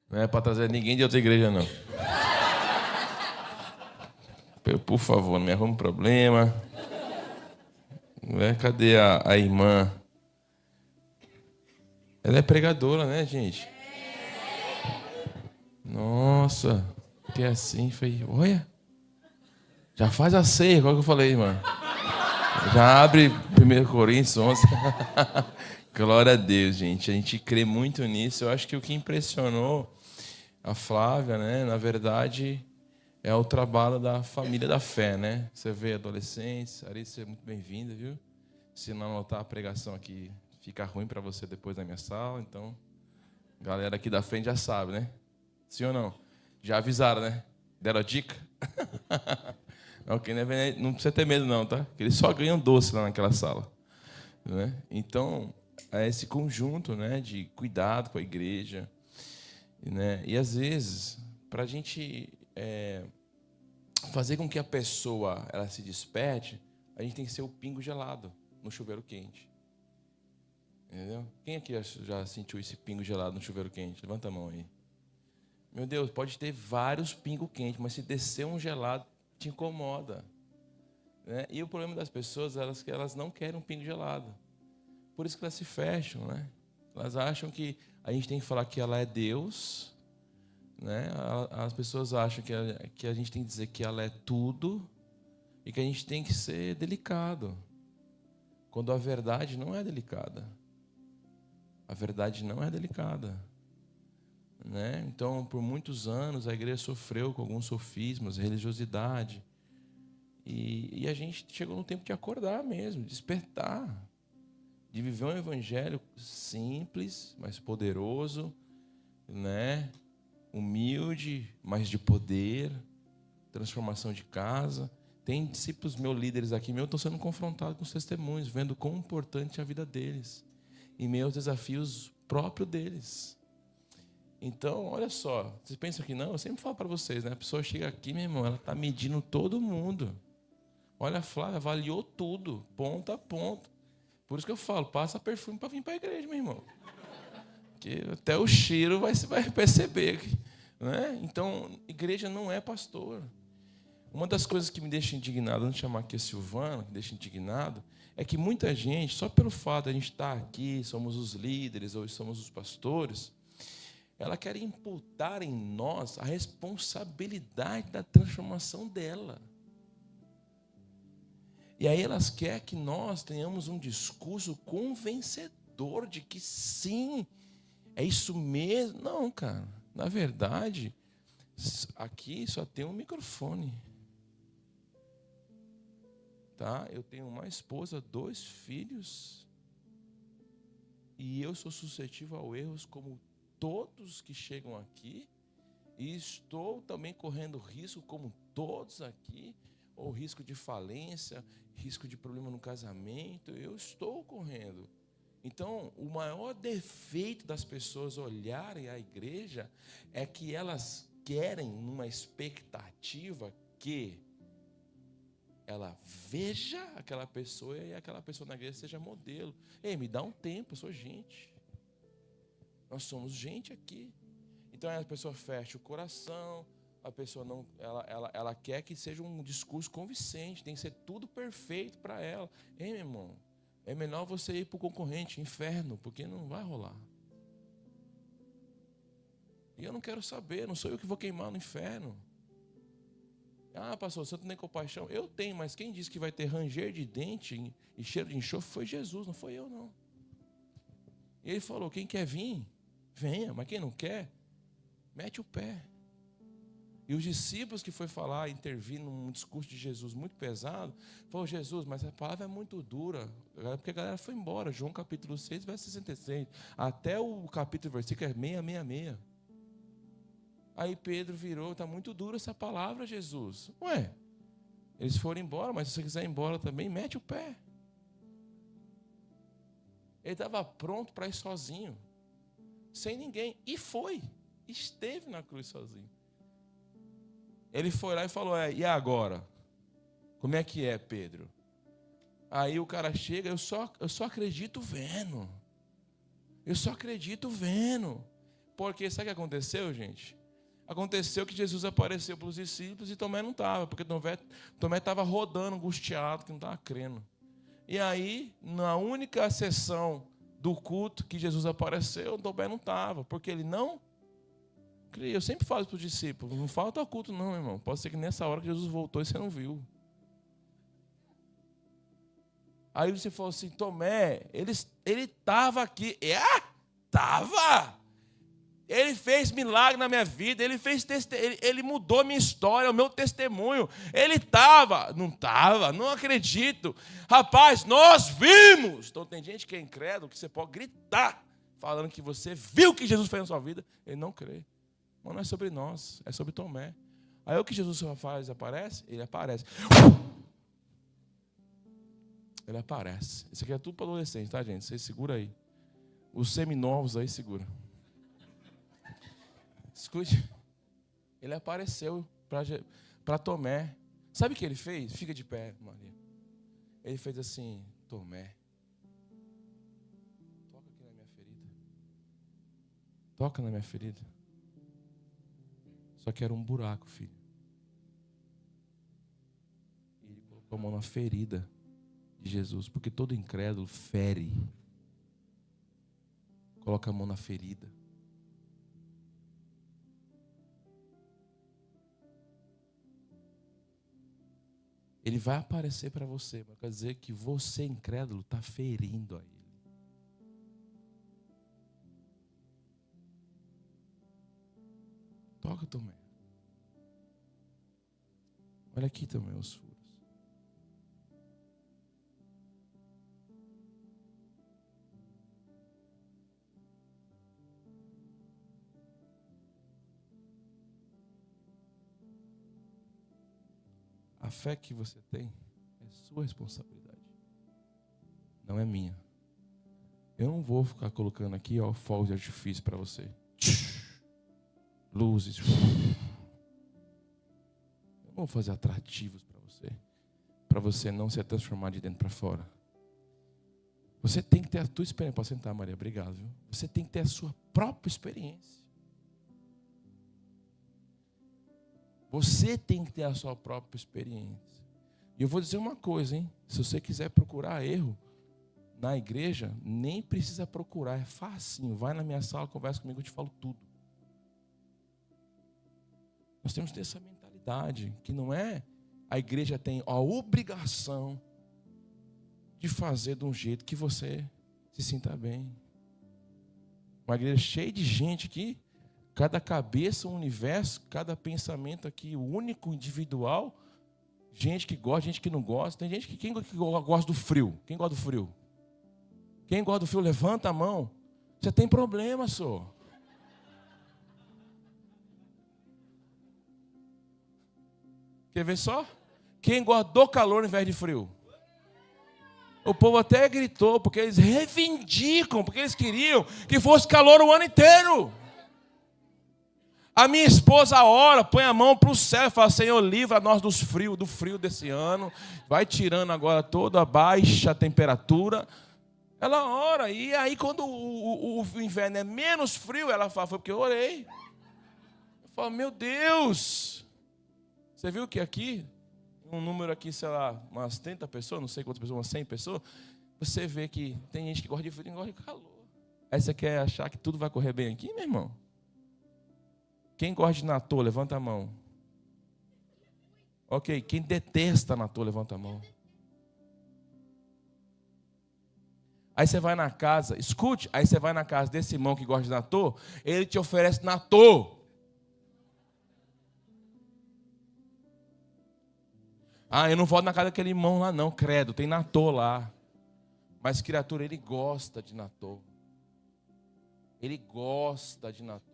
Não é para trazer ninguém de outra igreja, não. Por favor, não me arrume problema. Cadê a irmã? Ela é pregadora, né, gente? Nossa, que assim, foi. Olha, já faz a ceia, qual que eu falei, irmã? Já abre 1 Coríntios 11. Glória a Deus, gente. A gente crê muito nisso. Eu acho que o que impressionou a Flávia, né, na verdade, é o trabalho da família da fé, né? Você vê adolescentes, Ari, seja muito bem-vinda, viu? Se não anotar a pregação aqui, fica ruim para você depois da minha sala, então, galera aqui da frente já sabe, né? Sim ou não? Já avisaram, né? Deram a dica? Não precisa ter medo não, tá? Porque eles só ganham doce lá naquela sala, né? Então, é esse conjunto, né, de cuidado com a igreja, né? E às vezes, para a gente fazer com que a pessoa ela se desperte, a gente tem que ser o pingo gelado no chuveiro quente. Entendeu? Quem aqui já sentiu esse pingo gelado no chuveiro quente? Levanta a mão aí. Meu Deus, pode ter vários pingos quentes, mas se descer um gelado, te incomoda. Né? E o problema das pessoas é que elas não querem um pingo gelado. Por isso que elas se fecham, né? Elas acham que a gente tem que falar que ela é Deus, né? As pessoas acham que a gente tem que dizer que ela é tudo e que a gente tem que ser delicado, quando a verdade não é delicada. A verdade não é delicada, né? Então, por muitos anos, a igreja sofreu com alguns sofismas, religiosidade, e a gente chegou no tempo de acordar mesmo, despertar, de viver um evangelho simples, mas poderoso, né? Humilde, mas de poder, transformação de casa. Tem discípulos meus, líderes aqui meus, estão sendo confrontados com os testemunhos, vendo quão importante é a vida deles e meus desafios próprios deles. Então, olha só, vocês pensam que não? Eu sempre falo para vocês, né? A pessoa chega aqui, meu irmão, ela está medindo todo mundo. Olha, a Flávia avaliou tudo, ponta a ponta. Por isso que eu falo, passa perfume para vir para a igreja, meu irmão. Porque até o cheiro vai perceber. Né? Então, igreja não é pastor. Uma das coisas que me deixa indignado, vamos chamar aqui a Silvana, que deixa indignado, é que muita gente, só pelo fato de a gente estar aqui, somos os líderes, ou somos os pastores, ela quer imputar em nós a responsabilidade da transformação dela. E aí elas querem que nós tenhamos um discurso convencedor de que sim, é isso mesmo. Não, cara. Na verdade, aqui só tem um microfone. Tá? Eu tenho uma esposa, 2 filhos. E eu sou suscetível a erros como todos que chegam aqui. E estou também correndo risco, como todos aqui, ou risco de falência, risco de problema no casamento. Eu estou correndo. Então, o maior defeito das pessoas olharem a igreja é que elas querem uma expectativa que ela veja aquela pessoa e aquela pessoa na igreja seja modelo. Ei, me dá um tempo, eu sou gente. Nós somos gente aqui. Então a pessoa fecha o coração, a pessoa não, ela quer que seja um discurso convincente, tem que ser tudo perfeito para ela. Ei, meu irmão, é melhor você ir para o concorrente, inferno, porque não vai rolar. E eu não quero saber, não sou eu que vou queimar no inferno. Ah, pastor, você não tem compaixão? Eu tenho, mas quem disse que vai ter ranger de dente e cheiro de enxofre foi Jesus, não foi eu, não. E ele falou, quem quer vir, venha, mas quem não quer, mete o pé. E os discípulos que foi falar, intervir num discurso de Jesus muito pesado, falou, Jesus, mas a palavra é muito dura, porque a galera foi embora. João capítulo 6, verso 66. Até o capítulo, versículo é 666. Aí Pedro virou, está muito dura essa palavra, Jesus. Ué, eles foram embora, mas se você quiser ir embora também, mete o pé. Ele estava pronto para ir sozinho, sem ninguém. E foi, esteve na cruz sozinho. Ele foi lá e falou, e agora? Como é que é, Pedro? Aí o cara chega, eu só acredito vendo. Eu só acredito vendo. Porque sabe o que aconteceu, gente? Aconteceu que Jesus apareceu para os discípulos e Tomé não estava, porque Tomé estava rodando, angustiado, que não estava crendo. E aí, na única sessão do culto que Jesus apareceu, Tomé não estava, porque ele não cria. Eu sempre falo para os discípulos, não falta culto não, irmão. Pode ser que nessa hora que Jesus voltou e você não viu. Aí você falou assim, Tomé, ele estava aqui. Estava! Ele fez milagre na minha vida, ele mudou minha história, o meu testemunho. Ele estava, não acredito. Rapaz, nós vimos. Então tem gente que é incrédulo, que você pode gritar, falando que você viu o que Jesus fez na sua vida. Ele não crê. Mas não é sobre nós, é sobre Tomé. Aí o que Jesus faz, aparece? Ele aparece. Ele aparece. Isso aqui é tudo para adolescente, tá, gente? Vocês segura aí. Os seminovos aí, segura. Escute. Ele apareceu para Tomé. Sabe o que ele fez? Fica de pé, Maria. Ele fez assim, Tomé. Toca aqui na minha ferida. Toca na minha ferida. Só que era um buraco, filho. E ele colocou a mão na ferida de Jesus, porque todo incrédulo fere. Coloca a mão na ferida. Ele vai aparecer para você, mas quer dizer que você, incrédulo, está ferindo a ele. Toca também. Olha aqui também os furos. A fé que você tem é sua responsabilidade, não é minha. Eu não vou ficar colocando aqui fogos de artifício para você. Luzes. Eu não vou fazer atrativos para você não se transformar de dentro para fora. Você tem que ter a tua experiência. Pode sentar, Maria, obrigado. Viu? Você tem que ter a sua própria experiência. Você tem que ter a sua própria experiência. E eu vou dizer uma coisa, hein? Se você quiser procurar erro na igreja, nem precisa procurar, é facinho. Vai na minha sala, conversa comigo, eu te falo tudo. Nós temos que ter essa mentalidade, que não é a igreja tem a obrigação de fazer de um jeito que você se sinta bem. Uma igreja cheia de gente aqui, cada cabeça, um universo, cada pensamento aqui, único, individual. Gente que gosta, gente que não gosta. Tem gente quem gosta do frio? Quem gosta do frio? Quem gosta do frio, levanta a mão. Você tem problema, senhor. Quer ver só? Quem gosta do calor ao invés de frio? O povo até gritou, porque eles reivindicam, porque eles queriam que fosse calor o ano inteiro. A minha esposa ora, põe a mão para o céu e fala, Senhor, livra nós do frio desse ano. Vai tirando agora toda a baixa temperatura. Ela ora, e aí quando o inverno é menos frio, ela fala, foi porque eu orei. Eu falo, meu Deus. Você viu que aqui, um número aqui, sei lá, umas 30 pessoas, não sei quantas pessoas, umas 100 pessoas, você vê que tem gente que gosta de frio e gosta de calor. Aí você quer achar que tudo vai correr bem aqui, meu irmão? Quem gosta de natô, levanta a mão. Ok, quem detesta natô, levanta a mão. Aí você vai na casa, escute, aí você vai na casa desse irmão que gosta de natô, ele te oferece natô. Ah, eu não volto na casa daquele irmão lá não, credo, tem natô lá. Mas criatura, ele gosta de natô. Ele gosta de natô.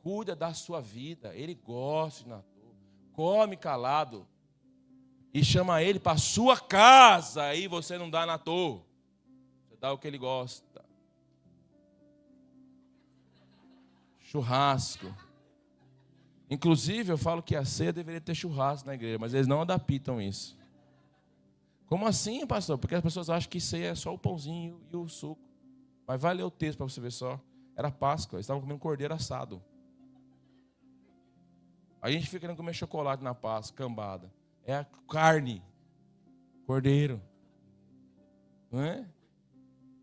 Cuida da sua vida, ele gosta de natô. Come calado. E chama ele para a sua casa, aí você não dá natô. Você dá o que ele gosta. Churrasco. Inclusive, eu falo que a ceia deveria ter churrasco na igreja, mas eles não adaptam isso. Como assim, pastor? Porque as pessoas acham que ceia é só o pãozinho e o suco. Mas vai ler o texto para você ver só. Era Páscoa, eles estavam comendo cordeiro assado. A gente fica querendo comer chocolate na Páscoa, cambada. É a carne, cordeiro. Não é?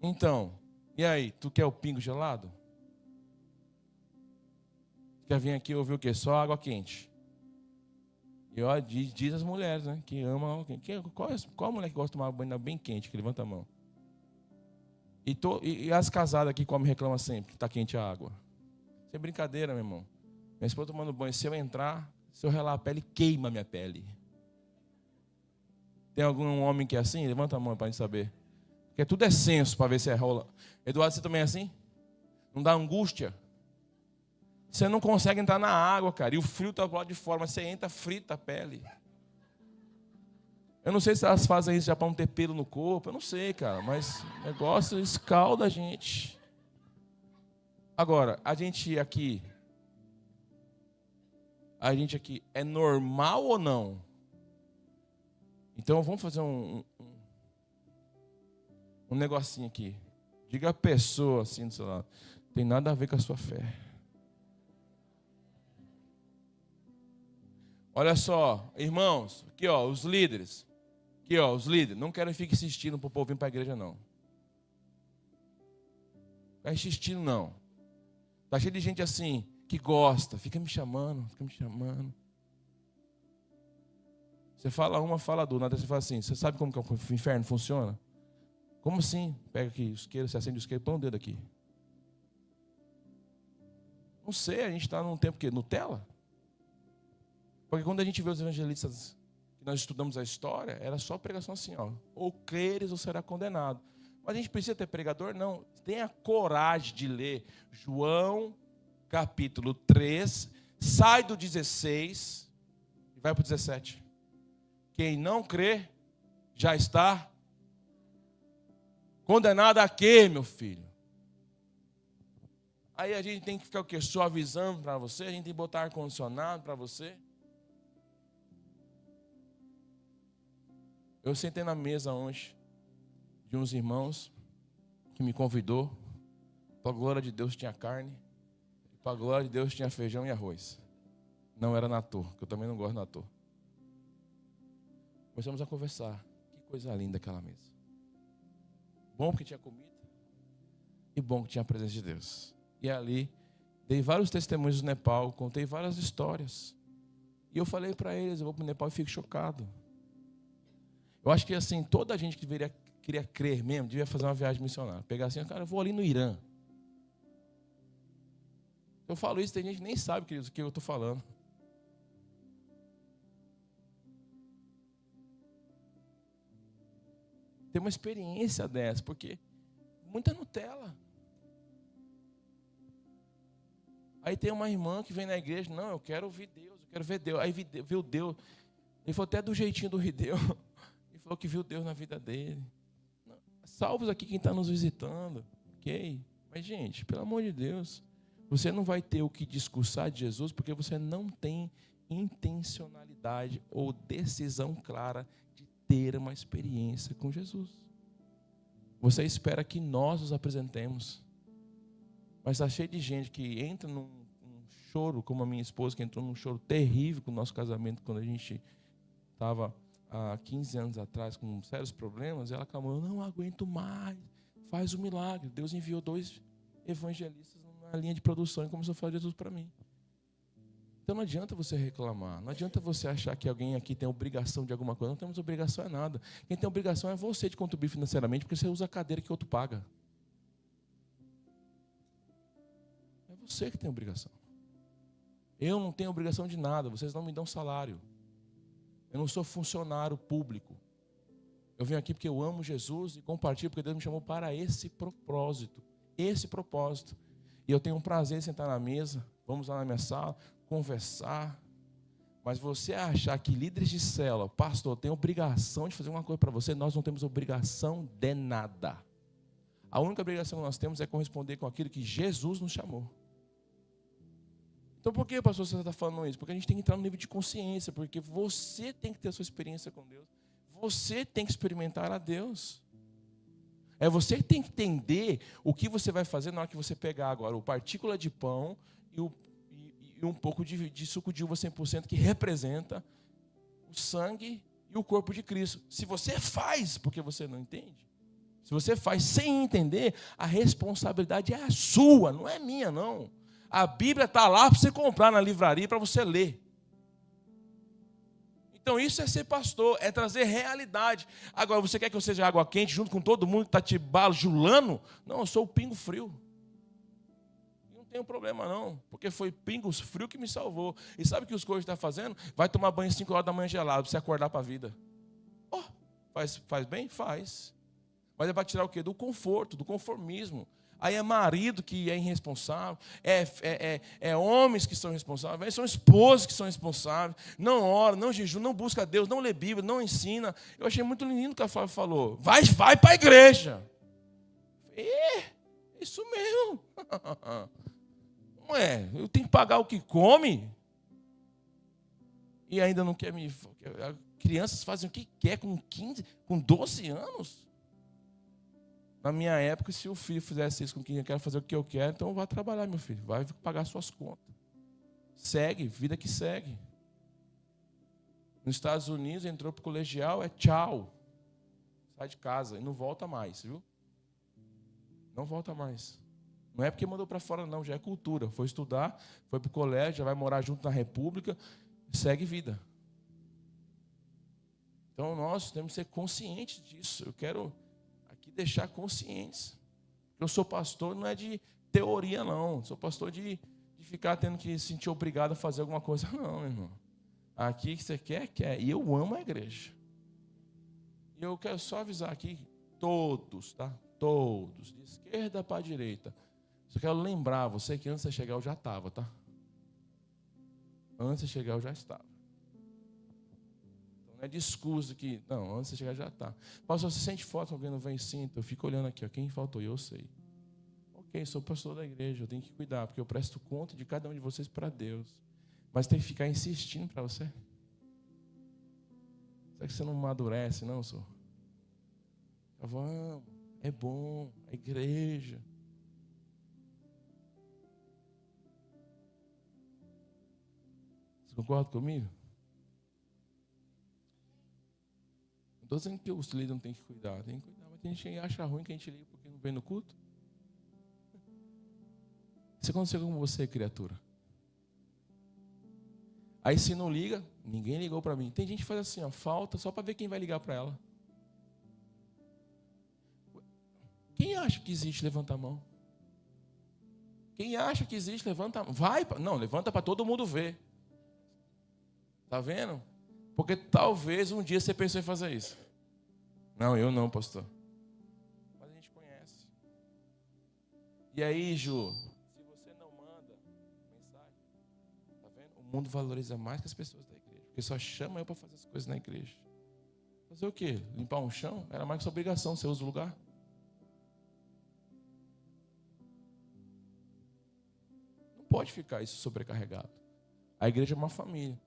Então, e aí, tu quer o pingo gelado? Quer vir aqui ouvir o quê? Só água quente. E ó, diz as mulheres, né? Que amam água quente. Qual mulher que gosta de tomar banho bem quente? Que levanta a mão. E as casadas aqui comem e reclamam sempre que está quente a água. Isso é brincadeira, meu irmão. Minha esposa tomando banho, se eu entrar, se eu relar a pele, queima a minha pele. Tem algum homem que é assim? Levanta a mão para a gente saber. Porque tudo é senso para ver se é rola. Eduardo, você também é assim? Não dá angústia? Você não consegue entrar na água, cara. E o frio está do lado de fora, mas você entra, frita a pele. Eu não sei se elas fazem isso já para não ter pelo no corpo. Eu não sei, cara. Mas o negócio escalda a gente. Agora, a gente aqui é normal ou não? Então vamos fazer um negocinho aqui. Diga a pessoa assim do seu lado. Tem nada a ver com a sua fé. Olha só, irmãos, aqui ó, os líderes. Aqui ó, os líderes. Não quero ficar insistindo para o povo vir para a igreja, não. Não ficar insistindo, não. Está cheio de gente assim, que gosta. Fica me chamando. Você fala uma, fala duas. Nada, você fala assim, você sabe como que o inferno funciona? Como assim? Pega aqui o isqueiro, você acende o isqueiro, põe o dedo aqui. Não sei, a gente está num tempo que Nutella? Porque quando a gente vê os evangelistas, que nós estudamos a história, era só pregação assim, ó. Ou creres ou será condenado. Mas a gente precisa ter pregador? Não. Tenha coragem de ler João, capítulo 3, sai do 16 e vai para o 17. Quem não crê, já está condenado a quê, meu filho? Aí a gente tem que ficar o quê? Suavizando para você? A gente tem que botar ar-condicionado para você? Eu sentei na mesa ontem de uns irmãos que me convidou. Para a glória de Deus tinha carne. E para a glória de Deus tinha feijão e arroz. Não era natô, que eu também não gosto de natô. Começamos a conversar. Que coisa linda aquela mesa. Bom porque tinha comida. E bom que tinha a presença de Deus. E ali, dei vários testemunhos do Nepal. Contei várias histórias. E eu falei para eles, eu vou para o Nepal e fico chocado. Eu acho que assim, toda a gente que queria crer mesmo, devia fazer uma viagem missionária. Pegar assim, cara, eu vou ali no Irã. Eu falo isso, tem gente que nem sabe, queridos, o que eu estou falando. Ter uma experiência dessa, porque muita Nutella. Aí tem uma irmã que vem na igreja, não, eu quero ouvir Deus, eu quero ver Deus. Aí viu Deus, ele falou até do jeitinho do Rideu. Ele falou que viu Deus na vida dele. Salvos aqui quem está nos visitando, ok? Mas gente, pelo amor de Deus, você não vai ter o que discursar de Jesus porque você não tem intencionalidade ou decisão clara de ter uma experiência com Jesus. Você espera que nós nos apresentemos, mas está cheio de gente que entra num choro, como a minha esposa, que entrou num choro terrível com o nosso casamento, quando a gente estava há 15 anos atrás com sérios problemas. Ela clamou, eu não aguento mais, faz um milagre. Deus enviou 2 evangelistas na linha de produção e começou a falar de Jesus para mim. Então não adianta você reclamar, não adianta você achar que alguém aqui tem obrigação de alguma coisa. Não temos obrigação é nada. Quem tem obrigação é você de contribuir financeiramente, porque você usa a cadeira que outro paga. É você que tem obrigação. Eu não tenho obrigação de nada, vocês não me dão salário. Eu não sou funcionário público. Eu venho aqui porque eu amo Jesus e compartilho porque Deus me chamou para esse propósito. Esse propósito. E eu tenho um prazer em sentar na mesa, vamos lá na minha sala, conversar. Mas você achar que líderes de célula, pastor, tem obrigação de fazer uma coisa para você, nós não temos obrigação de nada. A única obrigação que nós temos é corresponder com aquilo que Jesus nos chamou. Então por que, pastor, você está falando isso? Porque a gente tem que entrar no nível de consciência, porque você tem que ter a sua experiência com Deus. Você tem que experimentar a Deus. É você que tem que entender o que você vai fazer na hora que você pegar agora o partícula de pão e um pouco de suco de uva 100% que representa o sangue e o corpo de Cristo. Se você faz porque você não entende, se você faz sem entender, a responsabilidade é a sua, não é minha, não. A Bíblia está lá para você comprar na livraria, para você ler. Então isso é ser pastor, é trazer realidade. Agora, você quer que eu seja água quente junto com todo mundo que está te bajulando? Não, eu sou o pingo frio. Não tem problema não, porque foi pingo frio que me salvou. E sabe o que os coaches estão fazendo? Vai tomar banho às 5 horas da manhã gelado, para você acordar para a vida. Oh, faz bem? Faz. Mas é para tirar o quê? Do conforto, do conformismo. Aí é marido que é irresponsável, é homens que são responsáveis, são esposas que são responsáveis, não ora, não jejum, não busca Deus, não lê Bíblia, não ensina. Eu achei muito lindo o que a Flávia falou. Vai para a igreja. Isso mesmo. Não é? Eu tenho que pagar o que come e ainda não quer me... Crianças fazem o que quer com 15, com 12 anos. Na minha época, se o filho fizesse isso com quem eu quero fazer o que eu quero, então vai trabalhar, meu filho. Vai pagar suas contas. Segue, vida que segue. Nos Estados Unidos, entrou para o colegial, é tchau. Sai de casa e não volta mais, viu? Não volta mais. Não é porque mandou para fora, não. Já é cultura. Foi estudar, foi para o colégio, já vai morar junto na República. Segue vida. Então, nós temos que ser conscientes disso. Eu quero... deixar conscientes. Eu sou pastor, não é de teoria, não. Sou pastor de ficar tendo que se sentir obrigado a fazer alguma coisa. Não, meu irmão. Aqui que você quer. E eu amo a igreja. E eu quero só avisar aqui, todos, tá? Todos, de esquerda para a direita. Só quero lembrar você que antes de chegar eu já estava, tá? Antes de chegar eu já estava. Não é discurso que... Não, antes de chegar já está. Pastor, você sente falta, alguém não vem, sinto. Eu fico olhando aqui, ó, quem faltou? Eu sei. Ok, sou pastor da igreja, eu tenho que cuidar, porque eu presto conta de cada um de vocês para Deus. Mas tem que ficar insistindo para você. Será que você não amadurece, não, senhor? Vamos, é bom, a igreja. Você concorda comigo? Não estou dizendo que os líderes não têm que cuidar, tem que cuidar, mas tem gente que acha ruim que a gente liga porque não vem no culto. Isso aconteceu com você, criatura. Aí se não liga, ninguém ligou para mim. Tem gente que faz assim, ó, falta só para ver quem vai ligar para ela. Quem acha que existe, levanta a mão. Quem acha que existe, levanta a mão. Não, levanta para todo mundo ver. Está vendo? Porque talvez um dia você pensou em fazer isso. Não, eu não, pastor. Mas a gente conhece. E aí, Ju, se você não manda mensagem, tá vendo? O mundo valoriza mais que as pessoas da igreja. Porque só chama eu para fazer as coisas na igreja. Fazer o quê? Limpar um chão? Era mais que sua obrigação, você usa o lugar. Não pode ficar isso sobrecarregado. A igreja é uma família.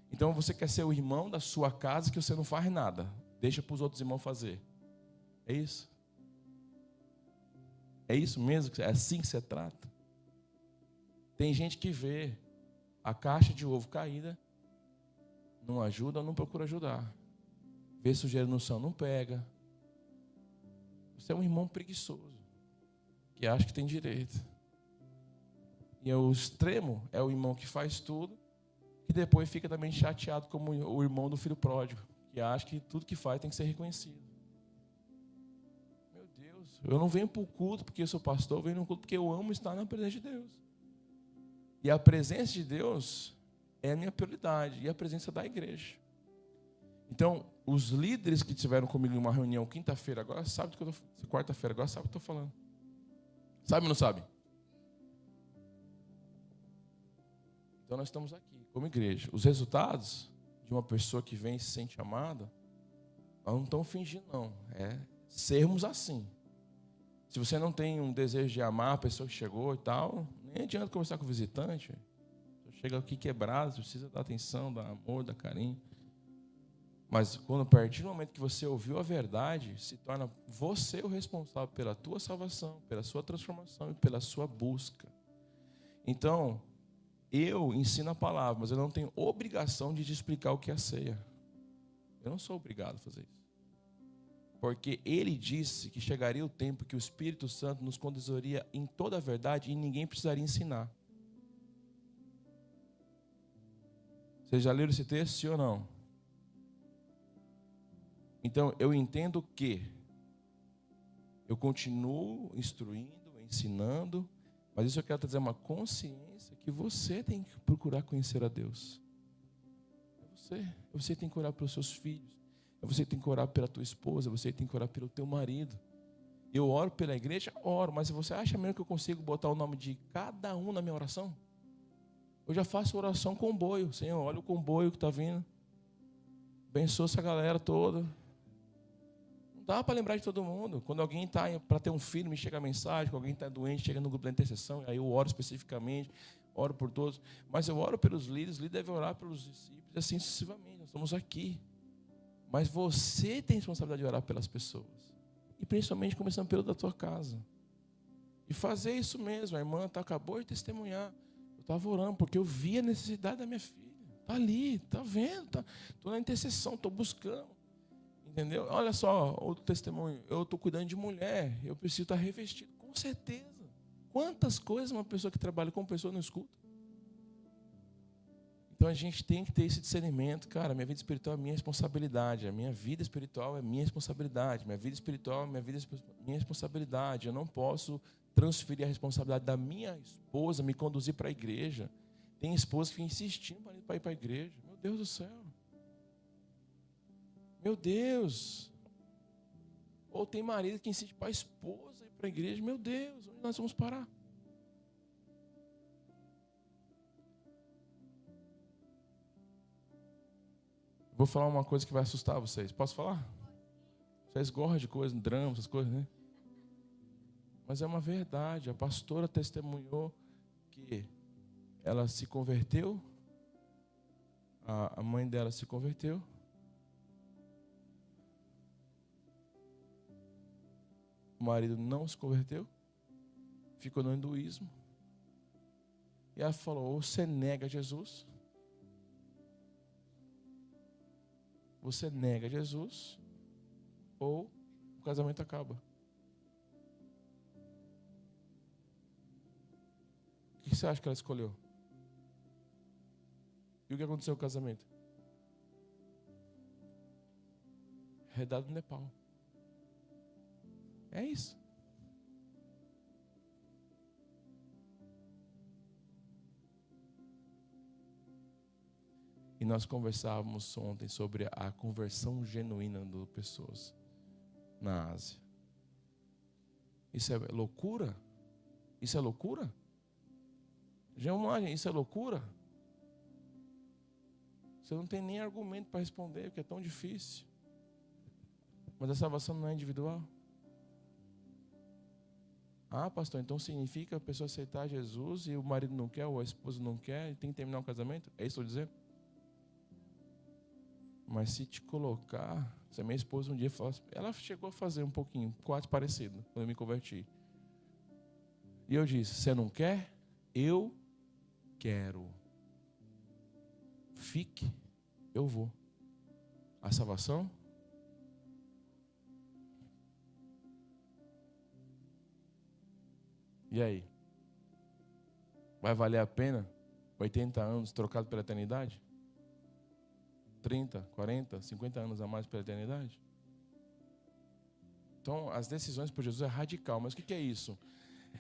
Então você quer ser o irmão da sua casa que você não faz nada. Deixa para os outros irmãos fazer. É isso? É isso mesmo? É assim que você trata? Tem gente que vê a caixa de ovo caída, não ajuda ou não procura ajudar. Vê sujeira no chão, não pega. Você é um irmão preguiçoso, que acha que tem direito. E o extremo é o irmão que faz tudo, que depois fica também chateado como o irmão do filho pródigo, que acha que tudo que faz tem que ser reconhecido. Meu Deus, eu não venho para o culto porque eu sou pastor, eu venho no culto porque eu amo estar na presença de Deus. E a presença de Deus é a minha prioridade, e a presença da igreja. Então, os líderes que estiveram comigo em uma reunião quinta-feira agora, sabem do que eu estou... Quarta-feira agora, sabem o que eu estou falando. Sabe ou não sabe? Então nós estamos aqui, como igreja. Os resultados de uma pessoa que vem e se sente amada, nós não estamos fingindo, não. É sermos assim. Se você não tem um desejo de amar a pessoa que chegou e tal, nem adianta conversar com o visitante. Você chega aqui quebrado, você precisa dar atenção, dar amor, dar carinho. Mas quando a partir do momento que você ouviu a verdade, se torna você o responsável pela tua salvação, pela sua transformação e pela sua busca. Então, eu ensino a palavra, mas eu não tenho obrigação de te explicar o que é a ceia. Eu não sou obrigado a fazer isso. Porque ele disse que chegaria o tempo que o Espírito Santo nos conduziria em toda a verdade e ninguém precisaria ensinar. Vocês já leram esse texto, sim ou não? Então, eu entendo que eu continuo instruindo, ensinando, mas isso eu quero trazer uma consciência que você tem que procurar conhecer a Deus. Você tem que orar pelos seus filhos, você tem que orar pela tua esposa, você tem que orar pelo teu marido. Eu oro pela igreja? Oro, mas você acha mesmo que eu consigo botar o nome de cada um na minha oração? Eu já faço oração comboio. Senhor, olha o comboio que está vindo. Abençoa essa galera toda. Não dá para lembrar de todo mundo. Quando alguém está para ter um filho, me chega a mensagem. Quando alguém está doente, chega no grupo da intercessão. Aí eu oro especificamente, oro por todos. Mas eu oro pelos líderes, os líderes devem orar pelos discípulos, e assim sucessivamente. Nós estamos aqui. Mas você tem a responsabilidade de orar pelas pessoas. E principalmente começando pelo da tua casa. E fazer isso mesmo. A irmã acabou de testemunhar. Eu estava orando porque eu vi a necessidade da minha filha. Está ali, está vendo. Estou na intercessão, estou buscando. Entendeu? Olha só, outro testemunho. Eu estou cuidando de mulher. Eu preciso estar revestido. Com certeza. Quantas coisas uma pessoa que trabalha com pessoa não escuta? Então a gente tem que ter esse discernimento. Cara, minha vida espiritual é minha responsabilidade. A minha vida espiritual é minha responsabilidade. Minha vida espiritual é minha responsabilidade. Eu não posso transferir a responsabilidade da minha esposa, me conduzir para a igreja. Tem esposa que insistindo para ir para a igreja. Meu Deus do céu. Meu Deus. Ou tem marido que insiste para a esposa ir para a igreja. Meu Deus, onde nós vamos parar? Vou falar uma coisa que vai assustar vocês. Posso falar? Vocês gostam de coisas, drama, essas coisas, né? Mas é uma verdade. A pastora testemunhou que ela se converteu. A mãe dela se converteu. O marido não se converteu. Ficou no hinduísmo. E ela falou, ou você nega Jesus... Você nega Jesus ou o casamento acaba. O que você acha que ela escolheu? E o que aconteceu com o casamento? Redado no Nepal. É isso. E nós conversávamos ontem sobre a conversão genuína de pessoas na Ásia. Isso é loucura? Isso é loucura? Isso é loucura? Você não tem nem argumento para responder, porque é tão difícil. Mas a salvação não é individual? Ah, pastor, então significa a pessoa aceitar Jesus e o marido não quer, ou a esposa não quer, e tem que terminar o casamento? É isso que eu estou dizendo? Mas se te colocar... Se a minha esposa um dia falasse... Ela chegou a fazer um pouquinho, quase parecido, quando eu me converti. E eu disse, você não quer? Eu quero. Fique, eu vou. A salvação? E aí? Vai valer a pena 80 anos trocado pela eternidade? 30, 40, 50 anos a mais pela eternidade? Então, as decisões por Jesus é radical. Mas o que é isso?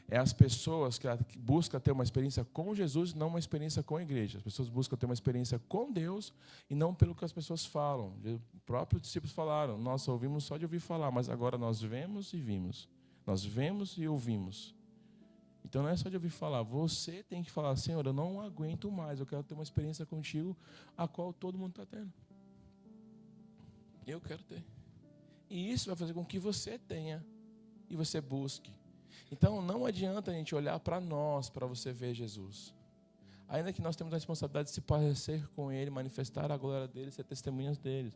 É as pessoas que buscam ter uma experiência com Jesus, não uma experiência com a igreja. As pessoas buscam ter uma experiência com Deus e não pelo que as pessoas falam. Os próprios discípulos falaram, nós ouvimos só de ouvir falar, mas agora nós vemos e vimos. Nós vemos e ouvimos. Então não é só de ouvir falar, você tem que falar, Senhor, eu não aguento mais, eu quero ter uma experiência contigo, a qual todo mundo está tendo. Eu quero ter. E isso vai fazer com que você tenha e você busque. Então não adianta a gente olhar para nós, para você ver Jesus. Ainda que nós temos a responsabilidade de se parecer com Ele, manifestar a glória dEle, ser testemunhas dEle.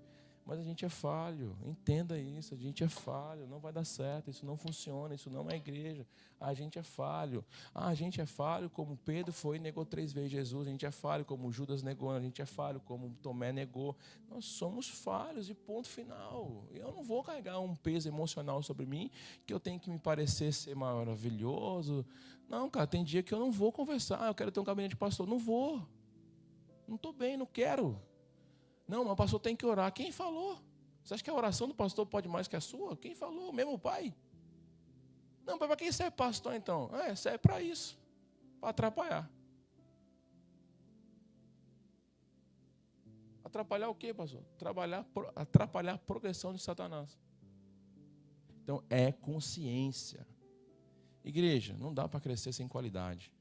Mas a gente é falho, entenda isso, a gente é falho, não vai dar certo, isso não funciona, isso não é igreja, a gente é falho. A gente é falho como Pedro foi e negou 3 vezes Jesus, a gente é falho como Judas negou, a gente é falho como Tomé negou. Nós somos falhos e ponto final. Eu não vou carregar um peso emocional sobre mim, que eu tenho que me parecer ser maravilhoso. Não, cara, tem dia que eu não vou conversar, eu quero ter um gabinete de pastor, não vou. Não estou bem, não quero. Não, mas o pastor tem que orar. Quem falou? Você acha que a oração do pastor pode mais que a sua? Quem falou? Mesmo o pai? Não, para quem serve pastor então? Serve para isso, para atrapalhar. Atrapalhar o quê, pastor? Atrapalhar a progressão de Satanás. Então, é consciência. Igreja, não dá para crescer sem qualidade.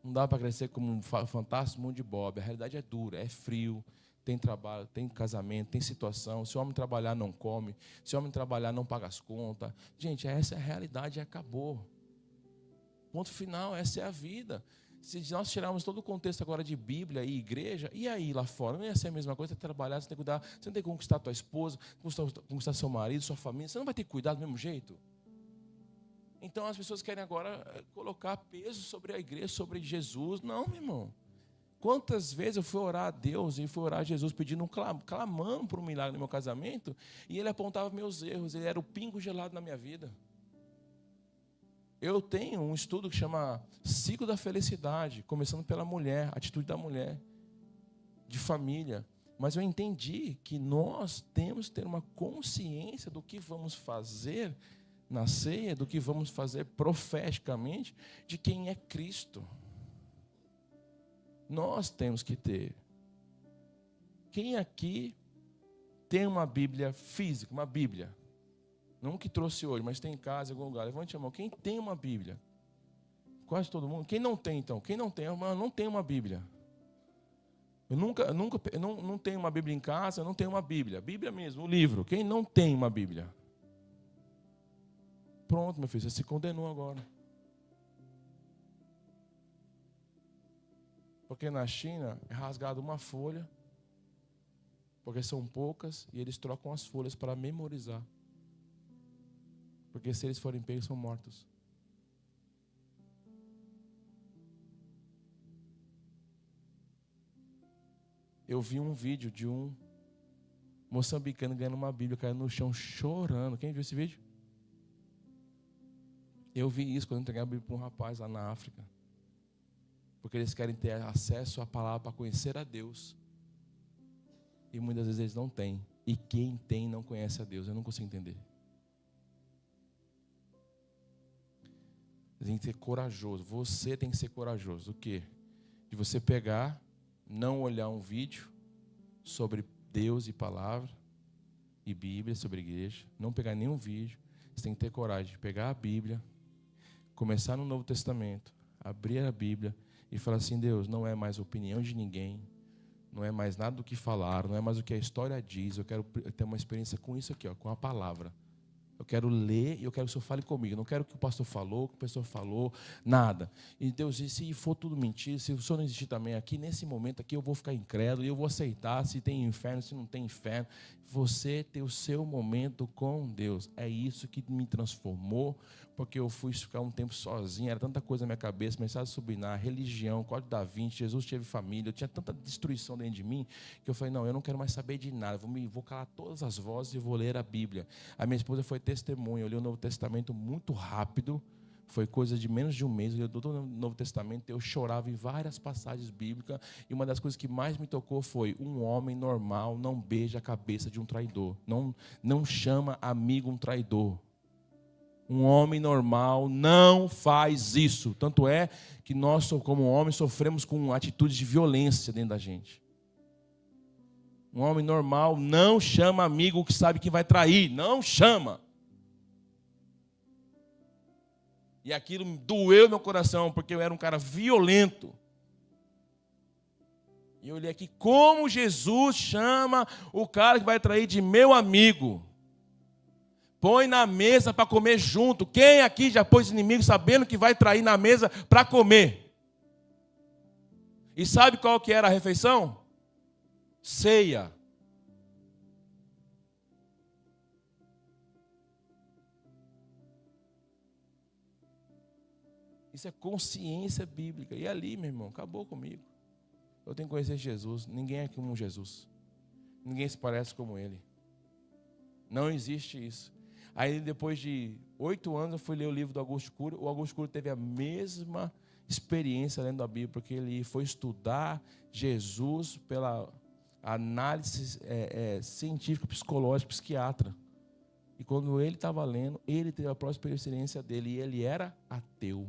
Não dá para crescer como um fantástico mundo de Bob. A realidade é dura, é frio, tem trabalho, tem casamento, tem situação. Se o homem trabalhar, não come. Se o homem trabalhar, não paga as contas. Gente, essa é a realidade e acabou. Ponto final, essa é a vida. Se nós tirarmos todo o contexto agora de Bíblia e igreja, e aí lá fora? Não ia ser a mesma coisa, você tem que trabalhar, você tem que cuidar, você não tem que conquistar a tua esposa, conquistar seu marido, sua família, você não vai ter que cuidar do mesmo jeito? Então as pessoas querem agora colocar peso sobre a igreja, sobre Jesus. Não, meu irmão. Quantas vezes eu fui orar a Deus e fui orar a Jesus pedindo clamando por um milagre no meu casamento, e ele apontava meus erros, ele era o pingo gelado na minha vida. Eu tenho um estudo que chama Ciclo da Felicidade, começando pela mulher, atitude da mulher, de família. Mas eu entendi que nós temos que ter uma consciência do que vamos fazer na ceia, do que vamos fazer profeticamente, de quem é Cristo. Nós temos que ter. Quem aqui tem uma Bíblia física, uma Bíblia? Não que trouxe hoje, mas tem em casa, em algum lugar. Levante a mão. Quem tem uma Bíblia? Quase todo mundo. Quem não tem, então? Quem não tem, não tem uma Bíblia. Eu não tenho uma Bíblia em casa, eu não tenho uma Bíblia. Bíblia mesmo, o livro. Quem não tem uma Bíblia? Pronto, meu filho, você se condenou agora. Porque na China é rasgado uma folha, porque são poucas, e eles trocam as folhas para memorizar. Porque se eles forem pegos, são mortos. Eu vi um vídeo de um moçambicano ganhando uma Bíblia, caindo no chão chorando. Quem viu esse vídeo? Eu vi isso quando eu entreguei a Bíblia para um rapaz lá na África. Porque eles querem ter acesso à palavra para conhecer a Deus. E muitas vezes eles não têm. E quem tem não conhece a Deus. Eu não consigo entender. Tem que ser corajoso. Você tem que ser corajoso. O quê? De você pegar, não olhar um vídeo sobre Deus e palavra, e Bíblia, sobre igreja. Não pegar nenhum vídeo. Você tem que ter coragem de pegar a Bíblia, começar no Novo Testamento, abrir a Bíblia e falar assim: Deus, não é mais opinião de ninguém, não é mais nada do que falaram, não é mais o que a história diz. Eu quero ter uma experiência com isso aqui, com a palavra. Eu quero ler e eu quero que o Senhor fale comigo. Eu não quero que o pastor falou, que o pessoa falou, nada. E Deus, e se for tudo mentira, se o Senhor não existir também aqui, nesse momento aqui eu vou ficar incrédulo e eu vou aceitar se tem inferno, se não tem inferno. Você ter o seu momento com Deus. É isso que me transformou, porque eu fui ficar um tempo sozinho, era tanta coisa na minha cabeça, começava a sublinar, religião, Código da Vinci, Jesus teve família, eu tinha tanta destruição dentro de mim, que eu falei: não, eu não quero mais saber de nada, vou calar todas as vozes e vou ler a Bíblia. A minha esposa foi testemunha, eu li o Novo Testamento muito rápido, foi coisa de menos de um mês, eu li todo o Novo Testamento, eu chorava em várias passagens bíblicas, e uma das coisas que mais me tocou foi: um homem normal não beija a cabeça de um traidor, não chama amigo um traidor. Um homem normal não faz isso. Tanto é que nós, como homens, sofremos com atitudes de violência dentro da gente. Um homem normal não chama amigo que sabe que vai trair. Não chama. E aquilo doeu meu coração, porque eu era um cara violento. E eu olhei aqui, como Jesus chama o cara que vai trair de meu amigo. Põe na mesa para comer junto. Quem aqui já pôs inimigo sabendo que vai trair na mesa para comer? E sabe qual que era a refeição? Ceia. Isso é consciência bíblica. E ali, meu irmão, acabou comigo. Eu tenho que conhecer Jesus. Ninguém é como Jesus. Ninguém se parece como Ele. Não existe isso. Aí, depois de 8 anos, eu fui ler o livro do Augusto Cury. O Augusto Cury teve a mesma experiência lendo a Bíblia, porque ele foi estudar Jesus pela análise científica, psicológica, psiquiatra. E quando ele estava lendo, ele teve a própria experiência dele, e ele era ateu.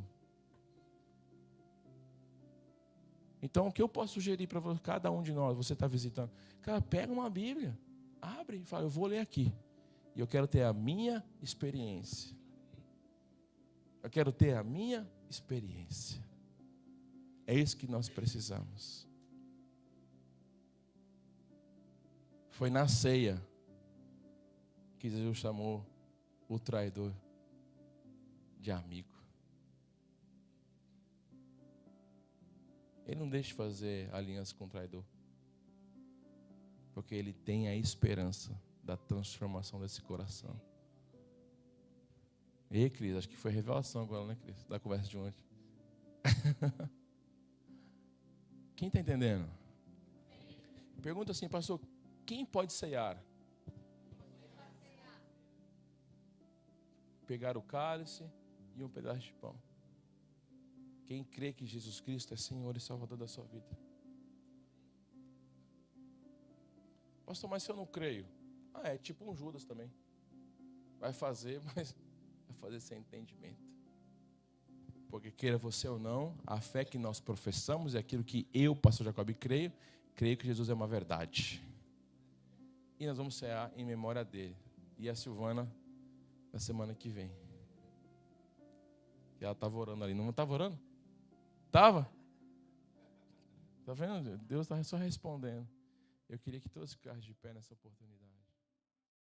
Então, o que eu posso sugerir para cada um de nós, você está visitando? Cara, pega uma Bíblia, abre e fala, eu vou ler aqui. E eu quero ter a minha experiência. Eu quero ter a minha experiência. É isso que nós precisamos. Foi na ceia que Jesus chamou o traidor de amigo. Ele não deixa de fazer aliança com o traidor, porque ele tem a esperança da transformação desse coração. E Cris, acho que foi revelação agora, né, Cris? Da conversa de ontem. Quem está entendendo? Pergunta assim, pastor, quem pode ceiar? Pegar o cálice e um pedaço de pão. Quem crê que Jesus Cristo é Senhor e Salvador da sua vida. Pastor, mas se eu não creio? É tipo um Judas também. Vai fazer, mas vai fazer sem entendimento. Porque queira você ou não, a fé que nós professamos é aquilo que eu, pastor Jacob, creio que Jesus é uma verdade. E nós vamos cear em memória dele. E a Silvana, na semana que vem. E ela estava orando ali. Não estava orando? Estava? Está vendo? Deus está só respondendo. Eu queria que todos ficassem de pé nessa oportunidade.